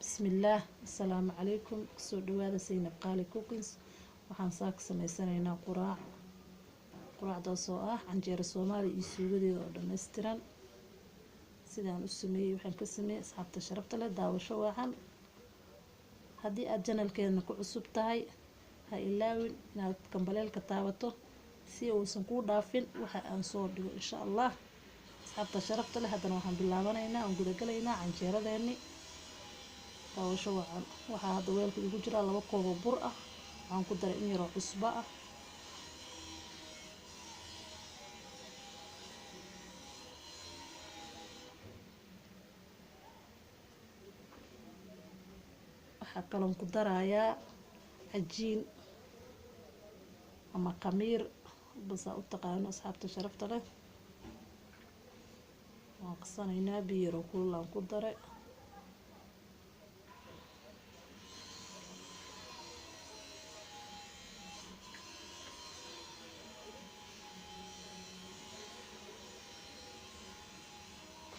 بسم الله السلام عليكم سو دواده سينب قالي كوكنز waxaan saak sameysanaynaa quraacdaas oo ah canjeero Soomaali iyo suugadeeda oo dhameystiran sidaan u sameeyay waxaan ka sameeyay asxaabta sharafta leh daawasho wacan haddii aad channelkeena ku cusub tahay ha ilaawin inaad kambaleelka taabato si uusan ku dhaafin waxa aan soo dhigo insha Allah asxaabta sharafta leh haddana waxaan bilaabanaynaa aan guda galaynaa canjeeradeeni daawasho wacan waxa hadda weelka ugu jira 2 koob oo bur ah waxaan ku daray in yar oo cusbo ah waxa kale oo ku darayaa cajiin ama khamiir bas u taqaano asxaabta sharafta leh waan qasanaynaa biyo yar oo kulul aan ku daray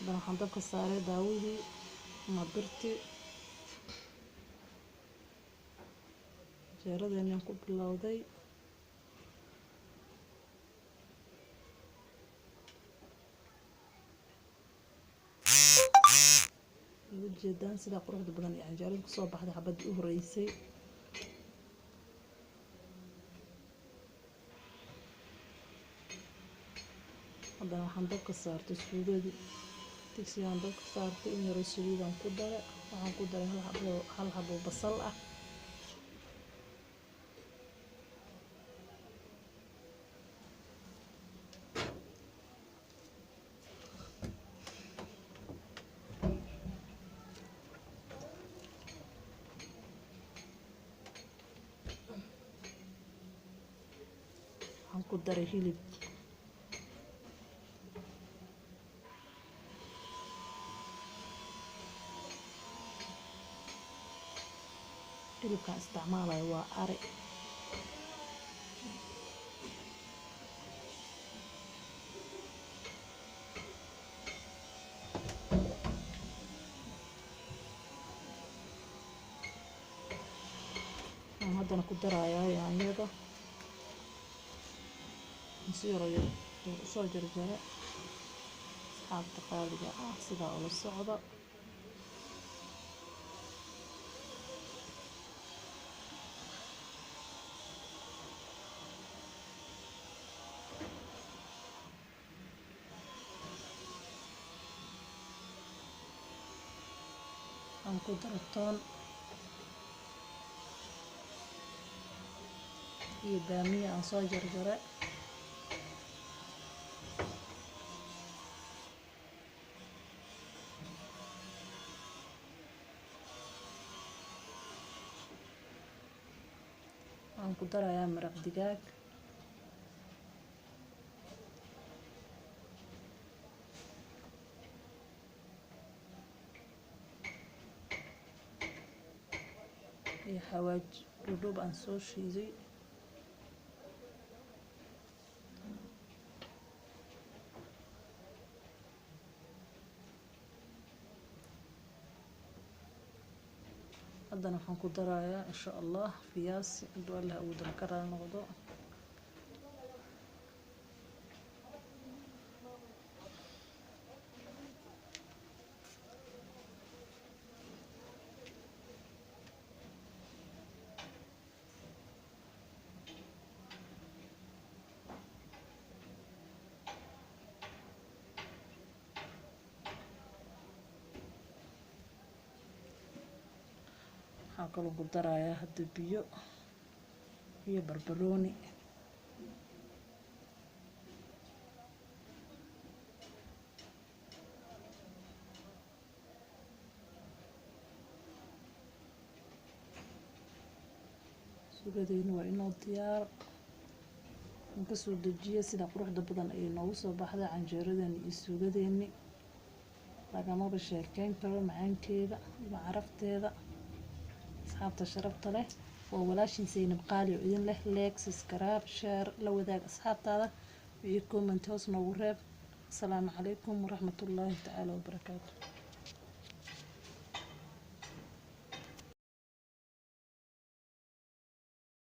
waxaan dabka saaray daawadii ama birtii jeeradeena ku bilowday ujeedaan sida quruxda badan ee canjeerada ku soo baxday xabadii u horeysay hadda waxaan dabka saartay suugadii digsigaan dabka saartay in yar oo saliid aan ku daray waxaan ku daray hal xabo basal ah waxaan ku daray hilib hilibka isticmaalayo waa ari waxaan haddana ku darayaa yaanyada si yar oo soo jarjara asxaabta qaaliga ah sida oo la socda aan ku daro toon iyo baamiye aan soo jarjaray aan ku darayaa maraq digaag iyo xawaaji dhudhub aan soo shiiday haddana waxaan ku darayaa insha Allah fiyaas intuu Allah ugu daro ka raali noqdo waxaan kaloo ku darayaa hadda biyo iyo barbarooni suugadeena waa inoo diyaar aan ka soo dejiyay sida quruxda badan ay noogu soo baxday canjeeradeena iyo suugadeeni lagamaba sheekeyn karo macaankeeda iyo carafteeda asxaabta sharafta leh waa walaashin Saynab Qaali oo idin leh like subscribe share la wadaag asxaabtaada iyo comment hoos noogu reeb. Assalaamu calaykum waraxmatullaahi tacaala wabarakaatuh.